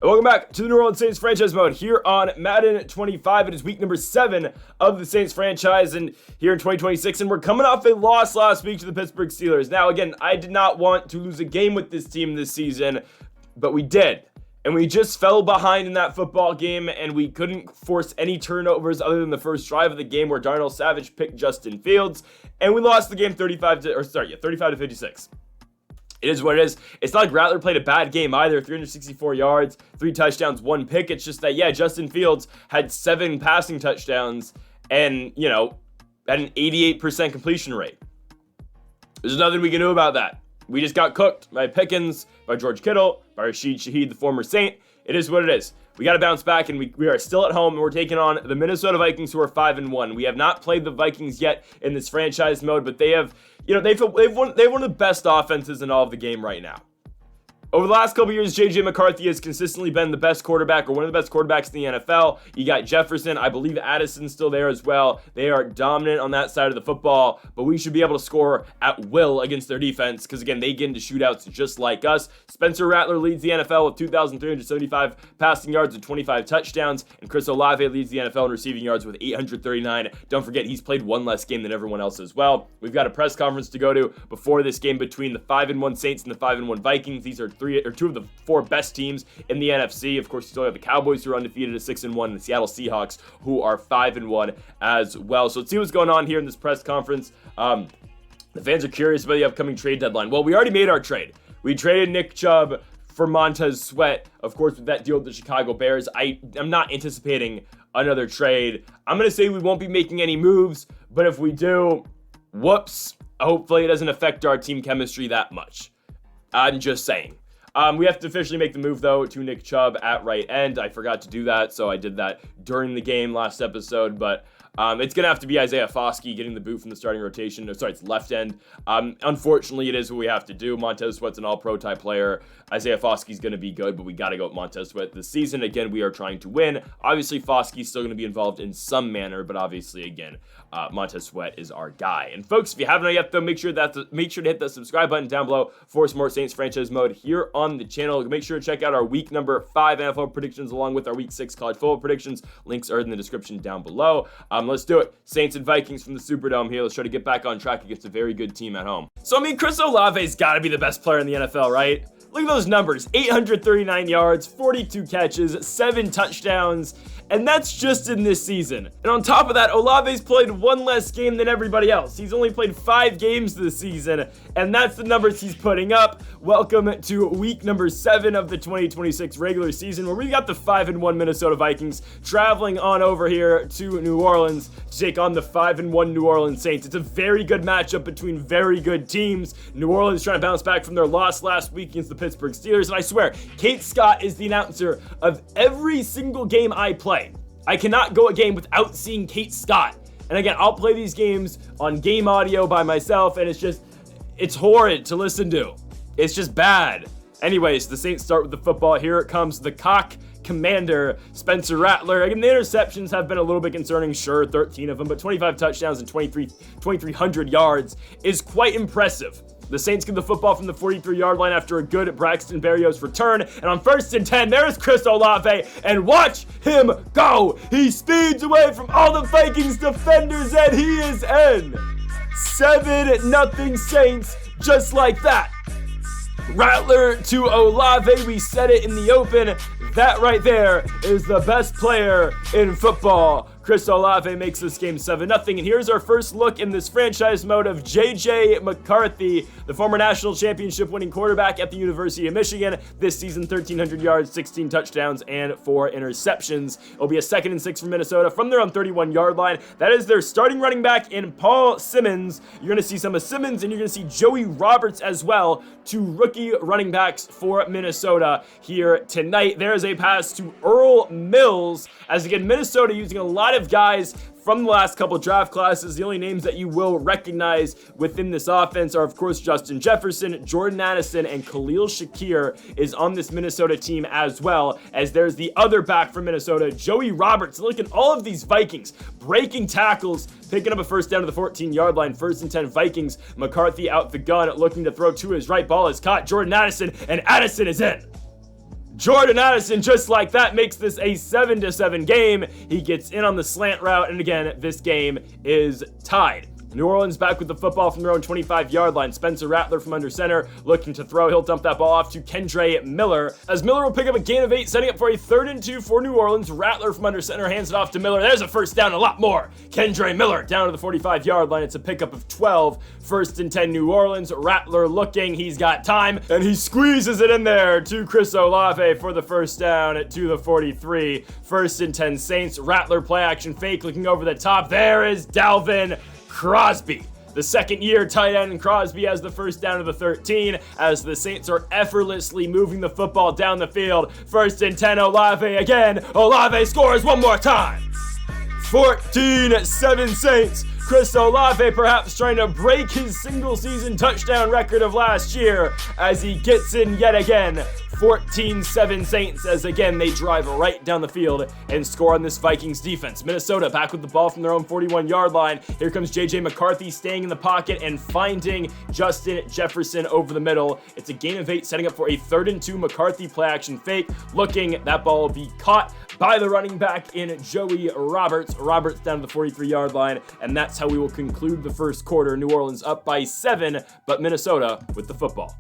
Welcome back to the New Orleans Saints franchise mode here on Madden 25. It is week number 7 of the Saints franchise and here in 2026, and we're coming off a loss last week to the Pittsburgh Steelers. Now, again, I did not want to lose a game with this team this season, but we did. And we just fell behind in that football game, and we couldn't force any turnovers other than the first drive of the game where Darnell Savage picked Justin Fields, and we lost the game 35 to 56. It is what it is. It's not like Rattler played a bad game either. 364 yards, 3 touchdowns, 1 pick. It's just that, yeah, Justin Fields had 7 passing touchdowns and, had an 88% completion rate. There's nothing we can do about that. We just got cooked by Pickens, by George Kittle, by Rashid Shaheed, the former Saint. It is what it is. We got to bounce back, and we are still at home, and we're taking on the Minnesota Vikings, who are 5-1. We have not played the Vikings yet in this franchise mode, but they have, they've one of the best offenses in all of the game right now. Over the last couple years, J.J. McCarthy has consistently been the best quarterback, or one of the best quarterbacks in the NFL. You got Jefferson. I believe Addison's still there as well. They are dominant on that side of the football, but we should be able to score at will against their defense because, again, they get into shootouts just like us. Spencer Rattler leads the NFL with 2,375 passing yards and 25 touchdowns, and Chris Olave leads the NFL in receiving yards with 839. Don't forget, he's played one less game than everyone else as well. We've got a press conference to go to before this game between the 5-1 Saints and the 5-1 Vikings. These are 2 of the 4 best teams in the NFC. Of course, you still have the Cowboys, who are undefeated at 6-1, and the Seattle Seahawks, who are 5-1 as well. So let's see what's going on here in this press conference. The fans are curious about the upcoming trade deadline. Well, we already made our trade. We traded Nick Chubb for Montez Sweat, of course, with that deal with the Chicago Bears. I'm not anticipating another trade. I'm going to say we won't be making any moves, but if we do, whoops, hopefully it doesn't affect our team chemistry that much. I'm just saying. We have to officially make the move, though, to Nick Chubb at right end. I forgot to do that, so I did that during the game last episode, but it's going to have to be Isaiah Foskey getting the boot from the starting rotation. Sorry, it's left end. Unfortunately, it is what we have to do. Montez Sweat's an all-pro type player. Isaiah Foskey's going to be good, but we got to go with Montez Sweat this season. Again, we are trying to win. Obviously, Foskey's still going to be involved in some manner, but obviously, again, Montez Sweat is our guy. And folks, if you haven't yet, though, make sure to hit the subscribe button down below for some more Saints franchise mode here on the channel. Make sure to check out our week number 5 NFL predictions along with our week 6 college football predictions. Links are in the description down below. Let's do it. Saints and Vikings from the Superdome here. Let's try to get back on track against a very good team at home. So, Chris Olave's got to be the best player in the NFL, right? Look at those numbers. 839 yards, 42 catches, 7 touchdowns, and that's just in this season. And on top of that, Olave's played 1 less game than everybody else. He's only played 5 games this season, and that's the numbers he's putting up. Welcome to week number 7 of the 2026 regular season, where we got the 5-1 Minnesota Vikings traveling on over here to New Orleans to take on the 5-1 New Orleans Saints. It's a very good matchup between very good teams. New Orleans trying to bounce back from their loss last week against the Pittsburgh Steelers, and I swear, Kate Scott is the announcer of every single game I play. I cannot go a game without seeing Kate Scott. And again, I'll play these games on game audio by myself, and it's horrid to listen to. It's just bad. Anyways, the Saints start with the football. Here it comes, the cock commander, Spencer Rattler. Again, the interceptions have been a little bit concerning, sure, 13 of them, but 25 touchdowns and 2,300 yards is quite impressive. The Saints get the football from the 43-yard line after a good Braxton Berrios return. And on 1st and 10, there's Chris Olave. And watch him go. He speeds away from all the Vikings defenders, and he is in. 7-0 Saints, just like that. Rattler to Olave. We said it in the open. That right there is the best player in football. Chris Olave makes this game 7-0. And here's our first look in this franchise mode of J.J. McCarthy, the former national championship winning quarterback at the University of Michigan. This season, 1,300 yards, 16 touchdowns, and 4 interceptions. It'll be a 2nd and 6 for Minnesota from their own 31-yard line. That is their starting running back in Paul Simmons. You're going to see some of Simmons, and you're going to see Joey Roberts as well, 2 rookie running backs for Minnesota here tonight. There is a pass to Earl Mills, as again, Minnesota using a lot of guys from the last couple draft classes. The only names that you will recognize within this offense are, of course, Justin Jefferson, Jordan Addison, and Khalil Shakir is on this Minnesota team as well, as there's the other back from Minnesota, Joey Roberts. Look at all of these Vikings breaking tackles, picking up a first down to the 14-yard line. 1st and 10 Vikings. McCarthy out the gun, looking to throw to his right. Ball is caught. Jordan Addison, and Addison is in. Jordan Addison, just like that, makes this a 7-7 game. He gets in on the slant route, and again, this game is tied. New Orleans back with the football from their own 25-yard line. Spencer Rattler from under center looking to throw. He'll dump that ball off to Kendre Miller, as Miller will pick up a gain of 8, setting up for a 3rd and 2 for New Orleans. Rattler from under center hands it off to Miller. There's a first down, a lot more. Kendre Miller down to the 45-yard line. It's a pickup of 12. 1st and 10 New Orleans. Rattler looking. He's got time, and he squeezes it in there to Chris Olave for the first down to the 43. 1st and 10 Saints. Rattler play action fake looking over the top. There is Dalvin Crosby. The second-year tight end, and Crosby has the first down of the 13 as the Saints are effortlessly moving the football down the field. 1st and 10, Olave again. Olave scores one more time. 14-7 Saints. Chris Olave perhaps trying to break his single-season touchdown record of last year as he gets in yet again. 14-7 Saints as again they drive right down the field and score on this Vikings defense. Minnesota back with the ball from their own 41-yard line. Here comes J.J. McCarthy staying in the pocket and finding Justin Jefferson over the middle. It's a gain of 8, setting up for a 3rd and 2. McCarthy play action fake. Looking, that ball will be caught by the running back in Joey Roberts. Roberts down to the 43-yard line, and that's how we will conclude the first quarter. New Orleans up by 7, but Minnesota with the football.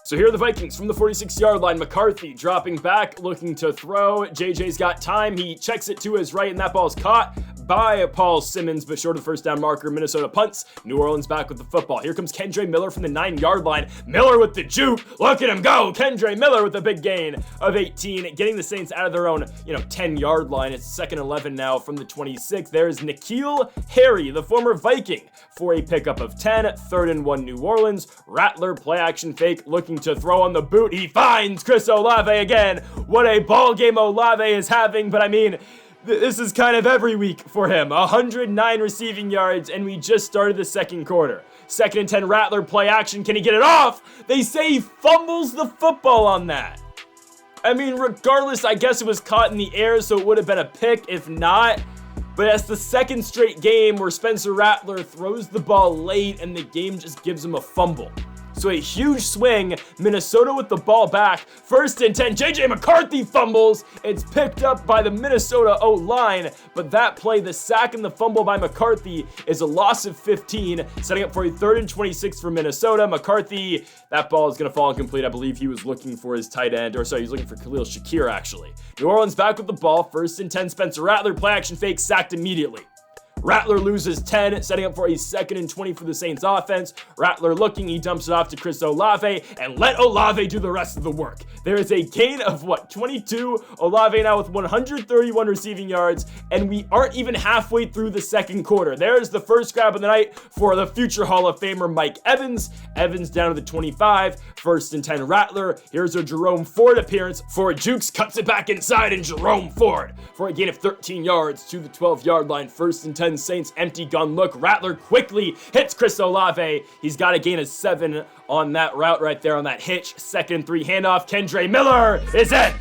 So here are the Vikings from the 46-yard line. McCarthy dropping back, looking to throw. JJ's got time. He checks it to his right, and that ball's caught by Paul Simmons, but short of the first down marker. Minnesota punts. New Orleans back with the football. Here comes Kendre Miller from the 9-yard line. Miller with the juke. Look at him go. Kendre Miller with a big gain of 18, getting the Saints out of their own, 10-yard line. It's 2nd and 11 now from the 26. There's N'Keal Harry, the former Viking, for a pickup of 10. 3rd and 1 New Orleans. Rattler play action fake, looking to throw on the boot. He finds Chris Olave again. What a ball game Olave is having, but this is kind of every week for him. 109 receiving yards, and we just started the second quarter. 2nd and 10, Rattler play action. Can he get it off? They say he fumbles the football on that. Regardless, I guess it was caught in the air, so it would have been a pick if not. But that's the second straight game where Spencer Rattler throws the ball late, and the game just gives him a fumble. So a huge swing. Minnesota with the ball back. 1st and 10. J.J. McCarthy fumbles. It's picked up by the Minnesota O-line. But that play, the sack and the fumble by McCarthy, is a loss of 15, setting up for a 3rd and 26 for Minnesota. McCarthy, that ball is going to fall incomplete. I believe he was looking for his tight end. He was looking for Khalil Shakir, actually. New Orleans back with the ball. 1st and 10. Spencer Rattler, play action fake, sacked immediately. Rattler loses 10, setting up for a 2nd and 20 for the Saints offense. Rattler looking, he dumps it off to Chris Olave, and let Olave do the rest of the work. There is a gain of 22? Olave now with 131 receiving yards, and we aren't even halfway through the second quarter. There's the first grab of the night for the future Hall of Famer Mike Evans. Evans down to the 25, 1st and 10 Rattler. Here's a Jerome Ford appearance. Ford jukes, cuts it back inside, and Jerome Ford for a gain of 13 yards to the 12-yard line. 1st and 10 Saints, empty gun look. Rattler quickly hits Chris Olave. He's got a gain of 7 on that route right there on that hitch. 2nd and 3 handoff. Kendre Miller is in.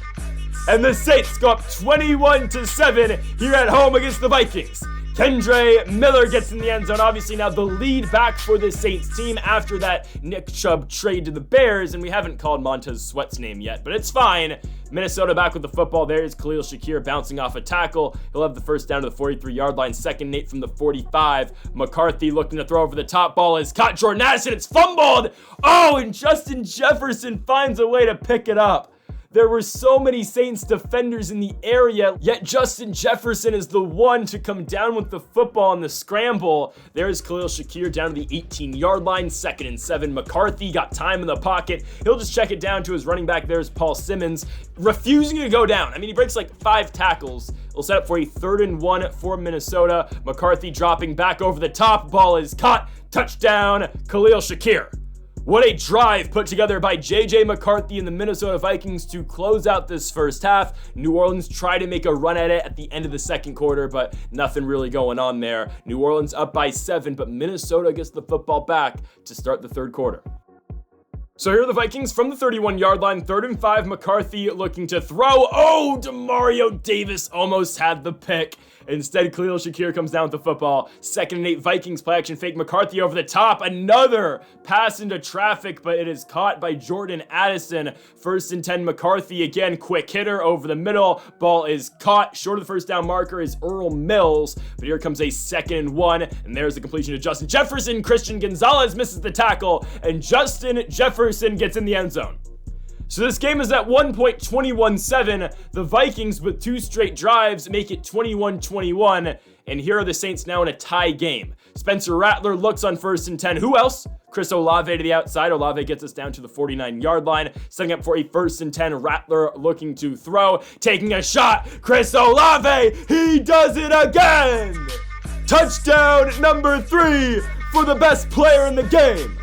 And the Saints go up 21-7 here at home against the Vikings. Kendre Miller gets in the end zone. Obviously now the lead back for the Saints team after that Nick Chubb trade to the Bears, and we haven't called Montez Sweat's name yet, but it's fine. Minnesota back with the football. There's Khalil Shakir bouncing off a tackle. He'll have the first down to the 43-yard line. 2nd and 8 from the 45. McCarthy looking to throw over the top. Ball is caught. Jordan Addison, it's fumbled. Oh, and Justin Jefferson finds a way to pick it up. There were so many Saints defenders in the area, yet Justin Jefferson is the one to come down with the football on the scramble. There's Khalil Shakir down to the 18-yard line. 2nd and 7. McCarthy got time in the pocket. He'll just check it down to his running back. There's Paul Simmons, refusing to go down. He breaks like 5 tackles. It'll set up for a 3rd and 1 for Minnesota. McCarthy dropping back over the top. Ball is caught. Touchdown, Khalil Shakir. What a drive put together by J.J. McCarthy and the Minnesota Vikings to close out this first half. New Orleans tried to make a run at it at the end of the second quarter, but nothing really going on there. New Orleans up by 7, but Minnesota gets the football back to start the third quarter. So here are the Vikings from the 31-yard line, 3rd and 5, McCarthy looking to throw. Oh, Demario Davis almost had the pick. Instead, Khalil Shakir comes down with the football. 2nd and 8, Vikings play action fake. McCarthy over the top. Another pass into traffic, but it is caught by Jordan Addison. 1st and 10, McCarthy again. Quick hitter over the middle. Ball is caught. Short of the first down marker is Earl Mills. But here comes a 2nd and 1. And there's the completion to Justin Jefferson. Christian Gonzalez misses the tackle. And Justin Jefferson gets in the end zone. So this game is at 1.21-7. The Vikings, with 2 straight drives, make it 21-21. And here are the Saints now in a tie game. Spencer Rattler looks on 1st and 10. Who else? Chris Olave to the outside. Olave gets us down to the 49-yard line. Setting up for a 1st and 10. Rattler looking to throw. Taking a shot. Chris Olave. He does it again. Touchdown number 3 for the best player in the game.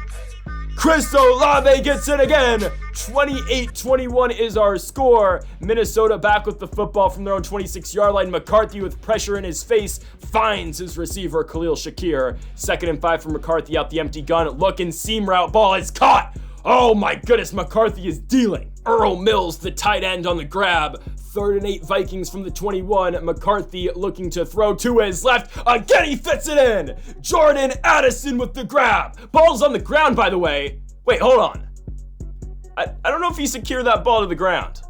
Chris Olave gets it again. 28-21 is our score. Minnesota back with the football from their own 26-yard line. McCarthy with pressure in his face finds his receiver, Khalil Shakir. 2nd and 5 for McCarthy out the empty gun. Looking seam route. Ball is caught. Oh my goodness, McCarthy is dealing. Earl Mills, the tight end, on the grab. 3rd and 8, Vikings from the 21. McCarthy looking to throw to his left. Again, he fits it in. Jordan Addison with the grab. Ball's on the ground, by the way. Wait, hold on. I don't know if he secured that ball to the ground.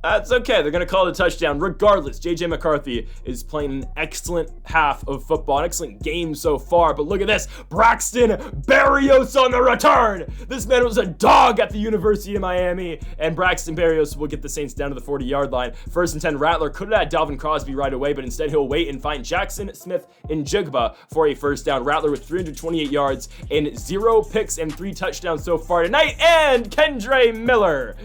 That's okay. They're going to call it a touchdown. Regardless, J.J. McCarthy is playing an excellent half of football, an excellent game so far. But look at this. Braxton Berrios on the return. This man was a dog at the University of Miami. And Braxton Berrios will get the Saints down to the 40-yard line. 1st and 10, Rattler could have had Dalvin Crosby right away, but instead he'll wait and find Jackson Smith and Jigba for a 1st down. Rattler with 328 yards and 0 picks and 3 touchdowns so far tonight. And Kendre Miller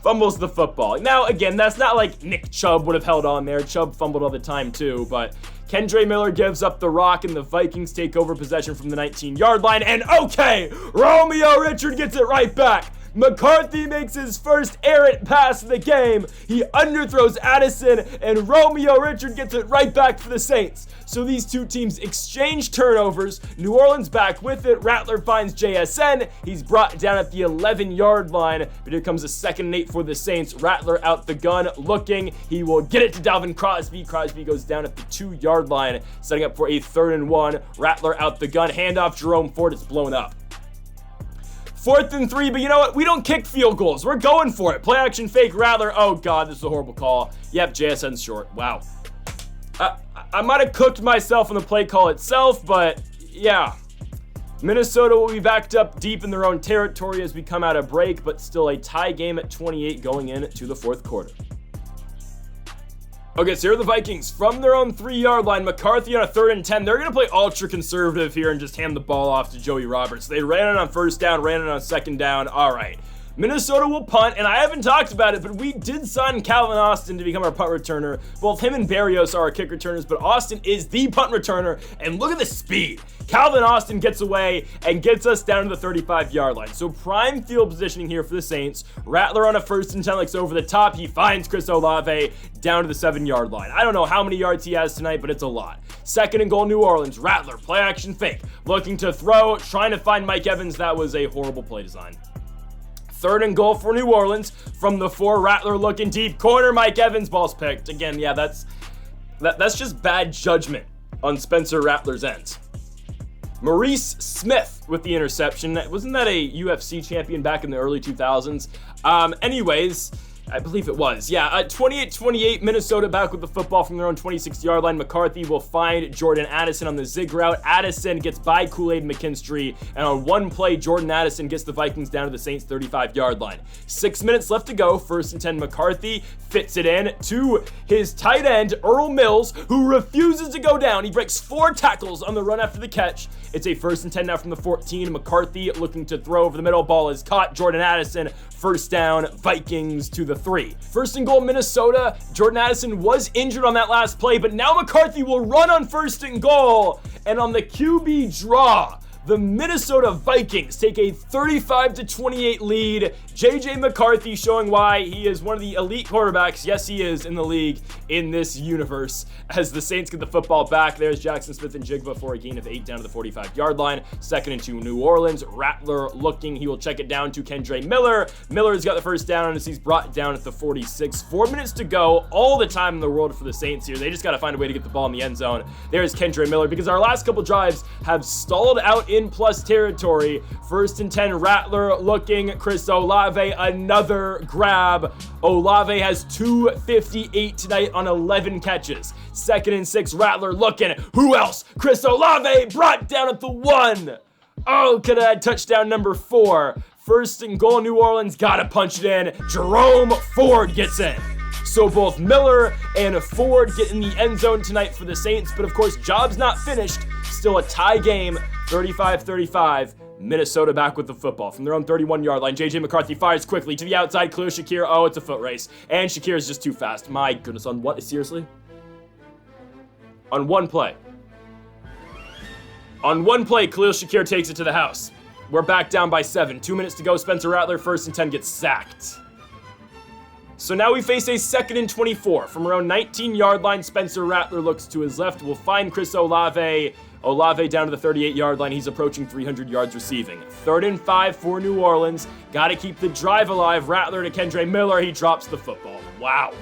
fumbles the football. Now, again, that's not like Nick Chubb would have held on there. Chubb fumbled all the time too, but Kendre Miller gives up the rock and the Vikings take over possession from the 19-yard line. And okay, Romeo Richard gets it right back. McCarthy makes his first errant pass of the game. He underthrows Addison, and Romeo Richard gets it right back for the Saints. So these two teams exchange turnovers. New Orleans back with it. Rattler finds JSN. He's brought down at the 11-yard line, but here comes a 2nd and 8 for the Saints. Rattler out the gun, looking. He will get it to Dalvin Crosby. Crosby goes down at the 2-yard line, setting up for a 3rd and 1. Rattler out the gun. Handoff Jerome Ford. It's blown up. 4th and 3, but you know what? We don't kick field goals. We're going for it. Play action fake Rattler. Oh God, this is a horrible call. Yep, JSN's short. Wow. I might have cooked myself on the play call itself, but yeah. Minnesota will be backed up deep in their own territory as we come out of break, but still a tie game at 28 going into the 4th quarter. Okay, so here are the Vikings from their own 3-yard line. McCarthy on a 3rd and 10. They're going to play ultra conservative here and just hand the ball off to Joey Roberts. They ran it on 1st down, ran it on 2nd down. All right. Minnesota will punt, and I haven't talked about it, but we did sign Calvin Austin to become our punt returner. Both him and Berrios are our kick returners, but Austin is the punt returner, and look at the speed. Calvin Austin gets away and gets us down to the 35-yard line. So prime field positioning here for the Saints. Rattler on a 1st and 10 looks over the top. He finds Chris Olave down to the 7-yard line. I don't know how many yards he has tonight, but it's a lot. 2nd and goal, New Orleans. Rattler, play action fake. Looking to throw, trying to find Mike Evans. That was a horrible play design. 3rd and goal for New Orleans. From the 4, Rattler looking deep corner. Mike Evans, ball's picked. Again, yeah, that's just bad judgment on Spencer Rattler's end. Maurice Smith with the interception. Wasn't that a UFC champion back in the early 2000s? Anyways, I believe it was. Yeah, 28-28, Minnesota back with the football from their own 26-yard line. McCarthy will find Jordan Addison on the zig route. Addison gets by Kool-Aid McKinstry, and on one play, Jordan Addison gets the Vikings down to the Saints' 35-yard line. 6 minutes left to go. 1st and 10, McCarthy fits it in to his tight end, Earl Mills, who refuses to go down. He breaks 4 tackles on the run after the catch. It's a 1st and 10 now from the 14. McCarthy looking to throw over the middle. Ball is caught. Jordan Addison, 1st down, Vikings to the 3. 1st and goal, Minnesota. Jordan Addison was injured on that last play, but now McCarthy will run on 1st and goal. And on the QB draw, the Minnesota Vikings take a 35-28 lead. JJ McCarthy showing why he is one of the elite quarterbacks. Yes, he is in the league in this universe. As the Saints get the football back, there's Jackson Smith and Jigba for a gain of 8 down to the 45-yard line. 2nd and 2 New Orleans. Rattler looking. He will check it down to Kendre Miller. Miller's got the first down as he's brought down at the 46. 4 minutes to go. All the time in the world for the Saints here. They just got to find a way to get the ball in the end zone. There's Kendre Miller because our last couple drives have stalled out in plus territory. 1st and 10, Rattler looking. Chris Olave, another grab. Olave has 258 tonight on 11 catches. 2nd and 6, Rattler looking. Who else? Chris Olave brought down at the 1. Oh, could have had touchdown number 4. 1st and goal, New Orleans, gotta punch it in. Jerome Ford gets in. So both Miller and Ford get in the end zone tonight for the Saints, but of course, job's not finished. Still a tie game, 35-35. Minnesota back with the football from their own 31-yard line. JJ McCarthy fires quickly to the outside. Clear Shakir. Oh, it's a foot race. And Shakir is just too fast. My goodness, on what? Seriously? On one play. On one play, Khalil Shakir takes it to the house. We're back down by 7. 2 minutes to go. Spencer Rattler, 1st and 10, gets sacked. So now we face a 2nd and 24. From around 19-yard line, Spencer Rattler looks to his left. We'll find Chris Olave. Olave down to the 38-yard line. He's approaching 300 yards receiving. 3rd and 5 for New Orleans. Got to keep the drive alive. Rattler to Kendre Miller. He drops the football. Wow.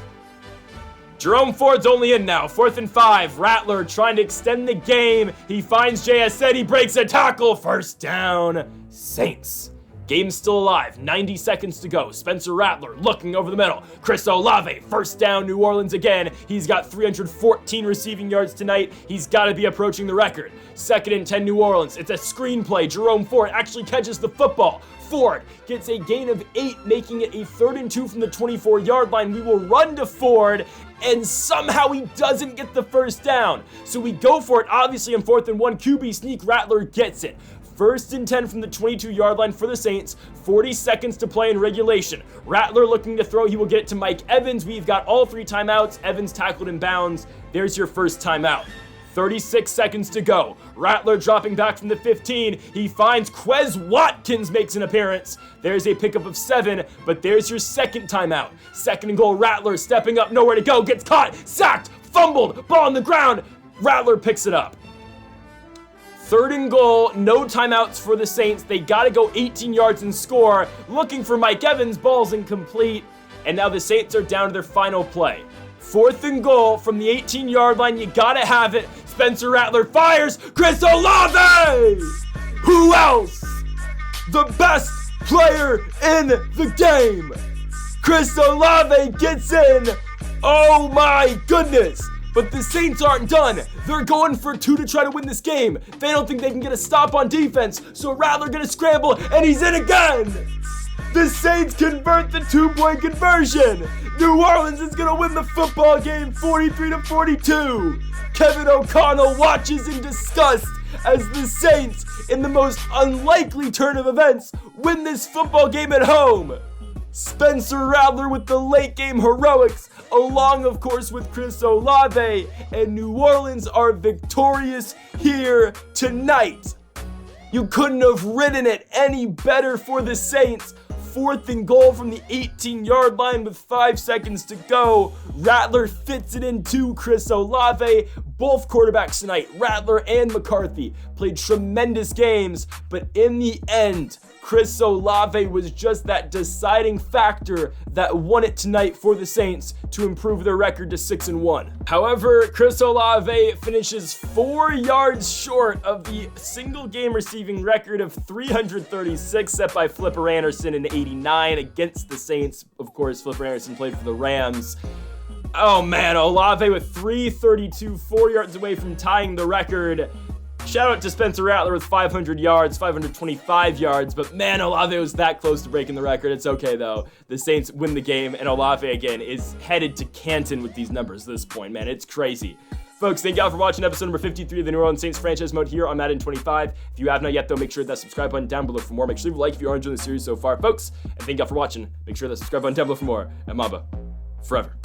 Jerome Ford's only in now. 4th and 5. Rattler trying to extend the game. He finds JSN. He breaks a tackle. 1st down. Saints. Game's still alive. 90 seconds to go. Spencer Rattler looking over the middle. Chris Olave, 1st down, New Orleans again. He's got 314 receiving yards tonight. He's got to be approaching the record. 2nd and 10, New Orleans. It's a screenplay. Jerome Ford actually catches the football. Ford gets a gain of 8, making it a 3rd and 2 from the 24-yard line. We will run to Ford, and somehow he doesn't get the 1st down. So we go for it, obviously, on 4th and 1. QB sneak. Rattler gets it. 1st and 10 from the 22-yard line for the Saints. 40 seconds to play in regulation. Rattler looking to throw. He will get it to Mike Evans. We've got all 3 timeouts. Evans tackled in bounds. There's your first timeout. 36 seconds to go. Rattler dropping back from the 15. He finds Quez Watkins, makes an appearance. There's a pickup of 7, but there's your second timeout. 2nd and goal. Rattler stepping up, nowhere to go. Gets caught, sacked, fumbled, ball on the ground. Rattler picks it up. 3rd and goal, no timeouts for the Saints. They got to go 18 yards and score. Looking for Mike Evans, ball's incomplete. And now the Saints are down to their final play. 4th and goal from the 18-yard line. You got to have it. Spencer Rattler fires. Chris Olave! Who else? The best player in the game. Chris Olave gets in. Oh my goodness. But the Saints aren't done. They're going for 2 to try to win this game. They don't think they can get a stop on defense, so Rattler gonna scramble, and he's in again! The Saints convert the 2-point conversion! New Orleans is gonna win the football game 43-42! Kevin O'Connell watches in disgust as the Saints, in the most unlikely turn of events, win this football game at home! Spencer Rattler with the late game heroics, along of course with Chris Olave, and New Orleans are victorious here tonight. You couldn't have written it any better for the Saints. 4th and goal from the 18-yard line with 5 seconds to go. Rattler fits it into Chris Olave. Both quarterbacks tonight, Rattler and McCarthy, played tremendous games, but in the end, Chris Olave was just that deciding factor that won it tonight for the Saints to improve their record to 6-1. However, Chris Olave finishes 4 yards short of the single game receiving record of 336 set by Flipper Anderson in '89 against the Saints. Of course, Flipper Anderson played for the Rams. Oh man, Olave with 332, 4 yards away from tying the record. Shout out to Spencer Rattler with 500 yards, 525 yards, but man, Olave was that close to breaking the record. It's okay though. The Saints win the game, and Olave again is headed to Canton with these numbers at this point, man. It's crazy. Folks, thank y'all for watching episode number 53 of the New Orleans Saints franchise mode here on Madden 25. If you have not yet, though, make sure that subscribe button down below for more. Make sure to leave a like if you are enjoying the series so far, folks. And thank y'all for watching. Make sure that subscribe button down below for more. And Mamba, forever.